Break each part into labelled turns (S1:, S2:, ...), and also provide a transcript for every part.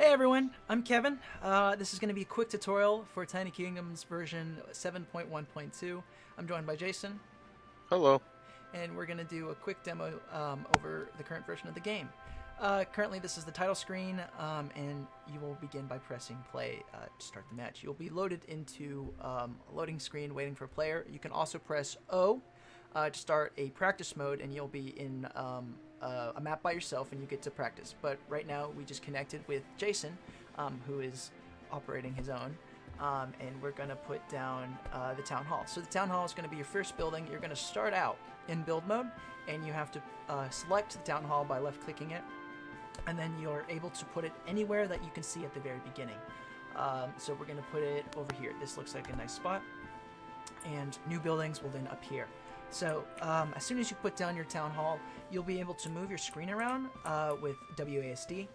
S1: Hey everyone, I'm Kevin. This is going to be a quick tutorial for Tiny Kingdoms version 7.1.2. I'm joined by Jason.
S2: Hello.
S1: And we're going to do a quick demo over the current version of the game. Currently this is the title screen, and you will begin by pressing play to start the match. You'll be loaded into a loading screen waiting for a player. You can also press O to start a practice mode, and you'll be in a map by yourself and you get to practice. But right now we just connected with Jason, who is operating his own, and we're going to put down the town hall. So the town hall is going to be your first building. You're going to start out in build mode, and you have to select the town hall by left clicking it, and then you're able to put it anywhere that you can see at the very beginning. So we're going to put it over here. This looks like a nice spot, and new buildings will then appear. So as soon as you put down your town hall, you'll be able to move your screen around with WASD,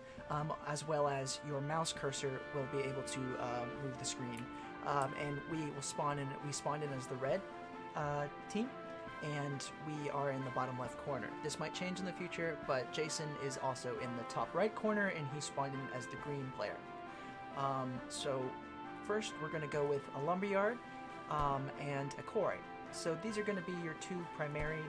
S1: as well as your mouse cursor will be able to move the screen. And we will spawn in. We spawned in as the red team, and we are in the bottom left corner. This might change in the future, but Jason is also in the top right corner, and he spawned in as the green player. So first, we're going to go with a lumberyard and a quarry. So these are going to be your two primary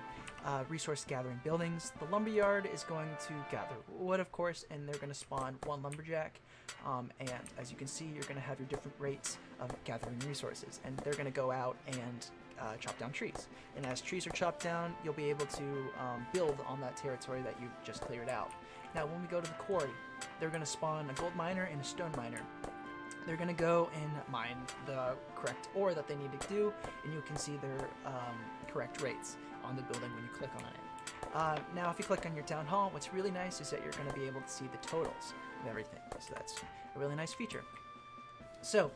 S1: resource gathering buildings. The lumberyard is going to gather wood, of course, and they're going to spawn one lumberjack. And as you can see, you're going to have your different rates of gathering resources, and they're going to go out and chop down trees. And as trees are chopped down, you'll be able to build on that territory that you just cleared out. Now, when we go to the quarry, they're going to spawn a gold miner and a stone miner. They're going to go and mine the correct ore that they need to do, and you can see their correct rates on the building when you click on it. Now, if you click on your town hall, what's really nice is that you're going to be able to see the totals of everything. So that's a really nice feature. So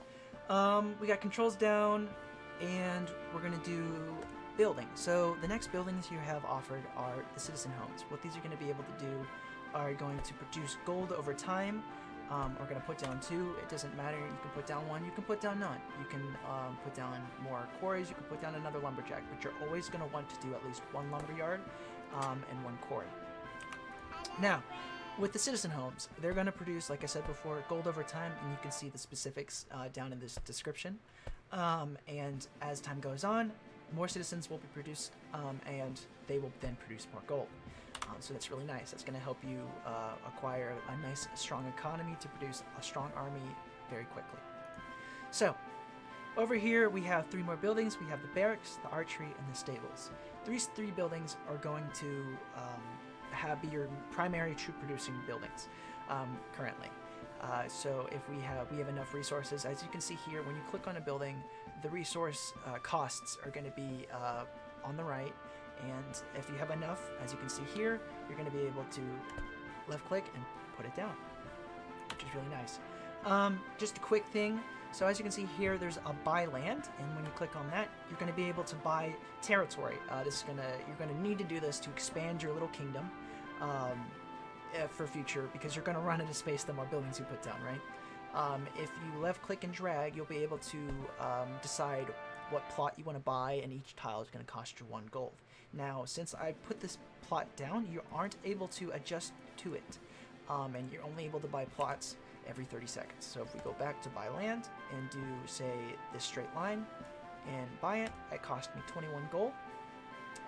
S1: we got controls down, and we're going to do building. So the next buildings you have offered are the citizen homes. What these are going to be able to do are going to produce gold over time. We're going to put down 2. It doesn't matter. You can put down 1. You can put down none. You can put down more quarries. You can put down another lumberjack. But you're always going to want to do at least 1 lumberyard and 1 quarry. Now, with the citizen homes, they're going to produce, like I said before, gold over time. And you can see the specifics down in this description. And as time goes on, more citizens will be produced, and they will then produce more gold. So that's really nice. That's going to help you acquire a nice, strong economy to produce a strong army very quickly. So, over here we have 3 more buildings. We have the barracks, the archery, and the stables. These 3 buildings are going to be your primary troop-producing buildings currently. So if we have enough resources, as you can see here, when you click on a building, the resource costs are going to be on the right. And if you have enough, as you can see here, you're going to be able to left click and put it down, which is really nice. Just a quick thing. So as you can see here, there's a buy land, and when you click on that, you're going to be able to buy territory. You're going to need to do this to expand your little kingdom for future, because you're going to run out of space the more buildings you put down, right? If you left click and drag, you'll be able to decide what plot you want to buy, and each tile is going to cost you 1 gold. Now, since I put this plot down, you aren't able to adjust to it, and you're only able to buy plots every 30 seconds. So if we go back to buy land and do, say, this straight line and buy it, it cost me 21 gold.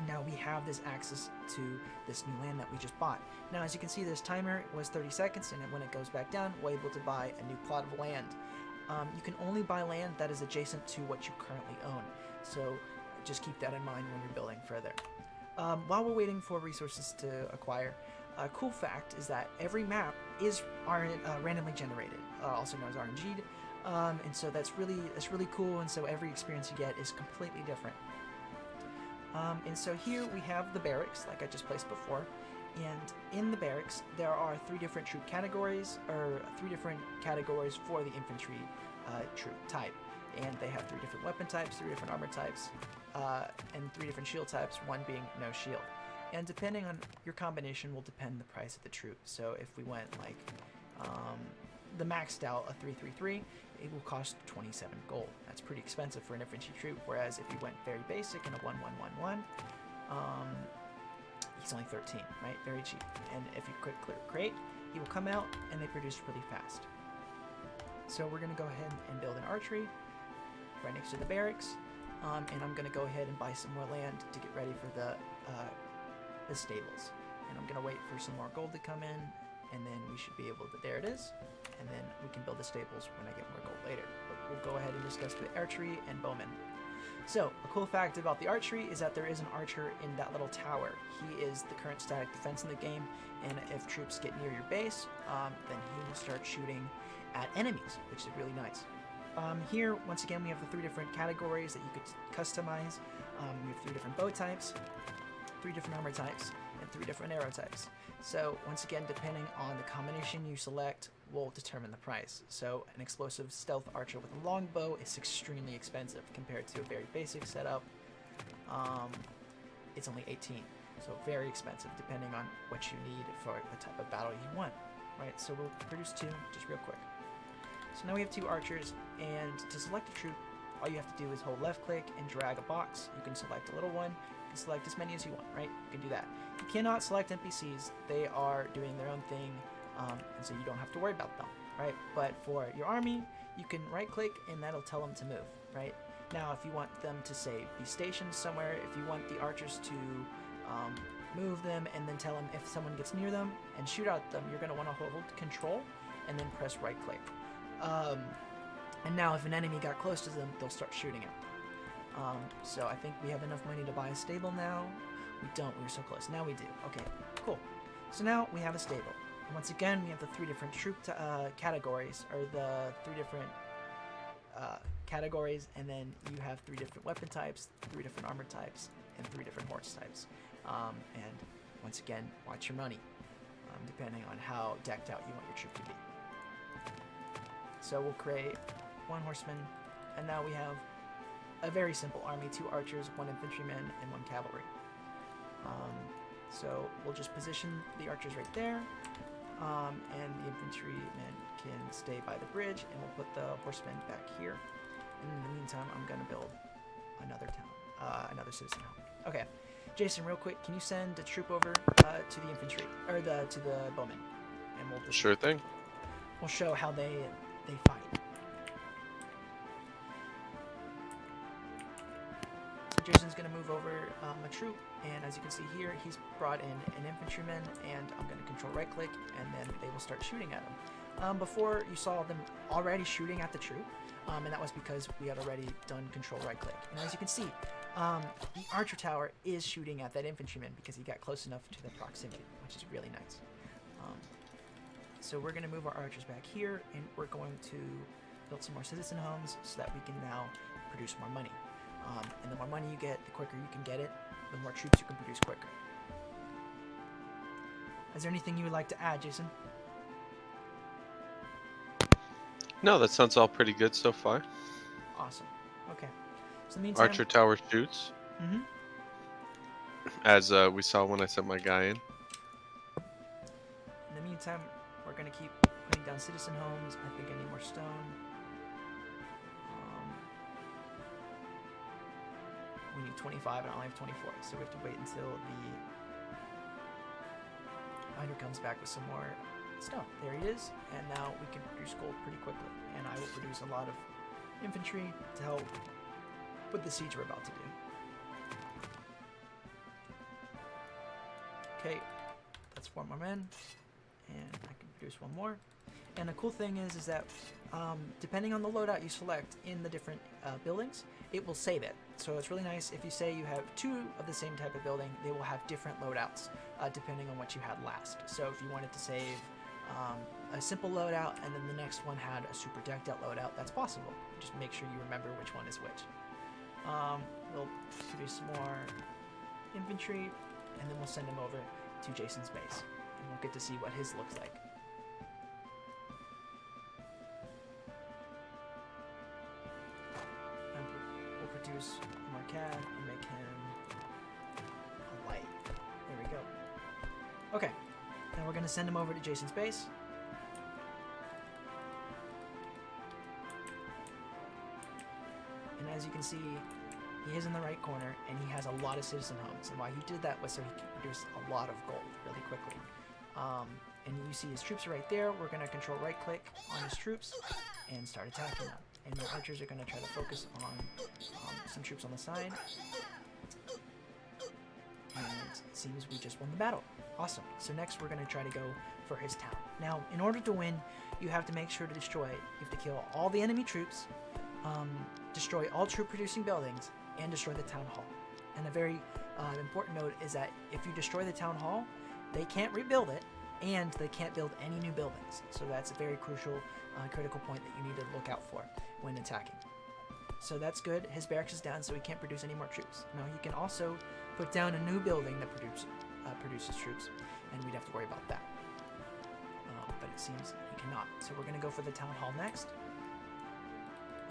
S1: Now we have this access to this new land that we just bought. Now, as you can see, this timer was 30 seconds, and when it goes back down, we're able to buy a new plot of land. You can only buy land that is adjacent to what you currently own, so just keep that in mind when you're building further. While we're waiting for resources to acquire, a cool fact is that every map is randomly generated, also known as RNG'd, and so that's really cool, and so every experience you get is completely different. And so here we have the barracks, like I just placed before. And in the barracks, there are 3 different troop categories, or 3 different categories for the infantry troop type. And they have 3 different weapon types, 3 different armor types, and 3 different shield types, 1 being no shield. And depending on your combination will depend the price of the troop. So if we went like the maxed out a 333, it will cost 27 gold. That's pretty expensive for an infantry troop, whereas if you went very basic in a 1111, he's only 13, right? Very cheap. And if you click create, he will come out, and they produce really fast. So we're going to go ahead and build an archery right next to the barracks. And I'm going to go ahead and buy some more land to get ready for the stables. And I'm going to wait for some more gold to come in, and then we should be able to, there it is, and then we can build the stables when I get more gold later. But we'll go ahead and discuss the archery and bowmen. So, a cool fact about the archery is that there is an archer in that little tower. He is the current static defense in the game, and if troops get near your base, then he will start shooting at enemies, which is really nice. Here, once again, we have the 3 different categories that you could customize. We have 3 different bow types, 3 different armor types, and 3 different arrow types. So, once again, depending on the combination you select will determine the price. So, an explosive stealth archer with a long bow is extremely expensive compared to a very basic setup. It's only 18, so very expensive depending on what you need for the type of battle you want. Right, so we'll produce 2 just real quick. So now we have 2 archers, and to select a troop, all you have to do is hold left click and drag a box. You can select a little one, you can select as many as you want, right? You can do that. You cannot select NPCs, they are doing their own thing, and so you don't have to worry about them, right? But for your army, you can right click and that'll tell them to move, right? Now if you want them to, say, be stationed somewhere, if you want the archers to move them and then tell them if someone gets near them and shoot at them, you're going to want to hold control and then press right click. And now if an enemy got close to them, they'll start shooting at them. So I think we have enough money to buy a stable now. We don't, we were so close. Now we do. Okay, cool. So now we have a stable. And once again, we have the 3 different troop categories, or the 3 different categories, and then you have 3 different weapon types, 3 different armor types, and 3 different horse types. And once again, watch your money, depending on how decked out you want your troop to be. So we'll create 1 horseman, and now we have a very simple army: 2 archers, 1 infantryman, and 1 cavalry. So we'll just position the archers right there, and the infantrymen can stay by the bridge, and we'll put the horsemen back here. And in the meantime, I'm gonna build another town, another citizen home. Okay, Jason, real quick, can you send a troop over to the infantry, or to the bowmen, and we'll just,
S2: Sure thing.
S1: we'll show how they fight. So Jason's going to move over a troop, and as you can see here, he's brought in an infantryman, and I'm going to control right click, and then they will start shooting at him. Before, you saw them already shooting at the troop, and that was because we had already done control right click. And as you can see, the archer tower is shooting at that infantryman because he got close enough to the proximity, which is really nice. So we're going to move our archers back here, and we're going to build some more citizen homes so that we can now produce more money. And the more money you get, the quicker you can get it, the more troops you can produce quicker. Is there anything you would like to add, Jason?
S2: No, that sounds all pretty good so far.
S1: Awesome. Okay. So in the meantime,
S2: Archer tower shoots,
S1: Mm-hmm.
S2: as we saw when I sent my guy in.
S1: In the meantime, we're going to keep putting down citizen homes. I think I need more stone. We need 25, and I only have 24, so we have to wait until the miner comes back with some more stone. There he is, and now we can produce gold pretty quickly, and I will produce a lot of infantry to help with the siege we're about to do. Okay, that's 4 more men, and I can produce 1 more. And the cool thing is that depending on the loadout you select in the different buildings, it will save it. So it's really nice if you say you have 2 of the same type of building, they will have different loadouts depending on what you had last. So if you wanted to save a simple loadout and then the next one had a super decked out loadout, that's possible. Just make sure you remember which one is which. We'll produce some more infantry, and then we'll send him over to Jason's base, and we'll get to see what his looks like. And we'll produce more CAD and make him a light. There we go. Okay, now we're going to send him over to Jason's base. And as you can see, he is in the right corner, and he has a lot of citizen homes. And why he did that was so he could produce a lot of gold really quickly. and you see his troops are right there. We're going to control right click on his troops and start attacking them. And my archers are going to try to focus on some troops on the side. And it seems we just won the battle. Awesome. So next we're going to try to go for his town. Now, in order to win, you have to make sure to destroy. You have to kill all the enemy troops, destroy all troop-producing buildings, and destroy the town hall. And a very important note is that if you destroy the town hall, they can't rebuild it, and they can't build any new buildings. So that's a very crucial, critical point that you need to look out for when attacking. So that's good. His barracks is down, so he can't produce any more troops. Now he can also put down a new building that produces troops, and we'd have to worry about that. But it seems he cannot. So we're going to go for the town hall next.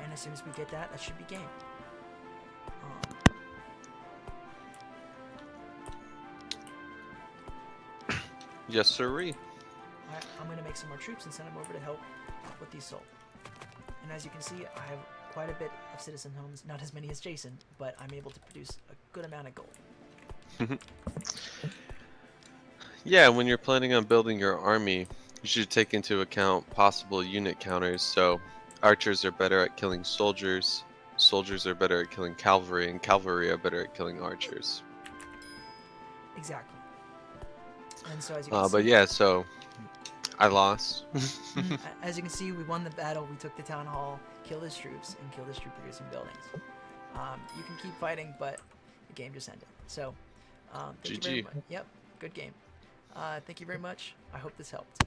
S1: And as soon as we get that, that should be game.
S2: Yes, sirree.
S1: I'm going to make some more troops and send them over to help with these sold. And as you can see, I have quite a bit of citizen homes, not as many as Jason, but I'm able to produce a good amount of gold.
S2: Yeah, when you're planning on building your army, you should take into account possible unit counters. So archers are better at killing soldiers, soldiers are better at killing cavalry, and cavalry are better at killing archers.
S1: Exactly. And so as you can see,
S2: but yeah, so I lost.
S1: as you can see, we won the battle. We took the town hall, killed his troops, and killed his troop-producing buildings. You can keep fighting, but the game just ended. So, thank you very much. Yep, good game. Thank you very much. I hope this helped.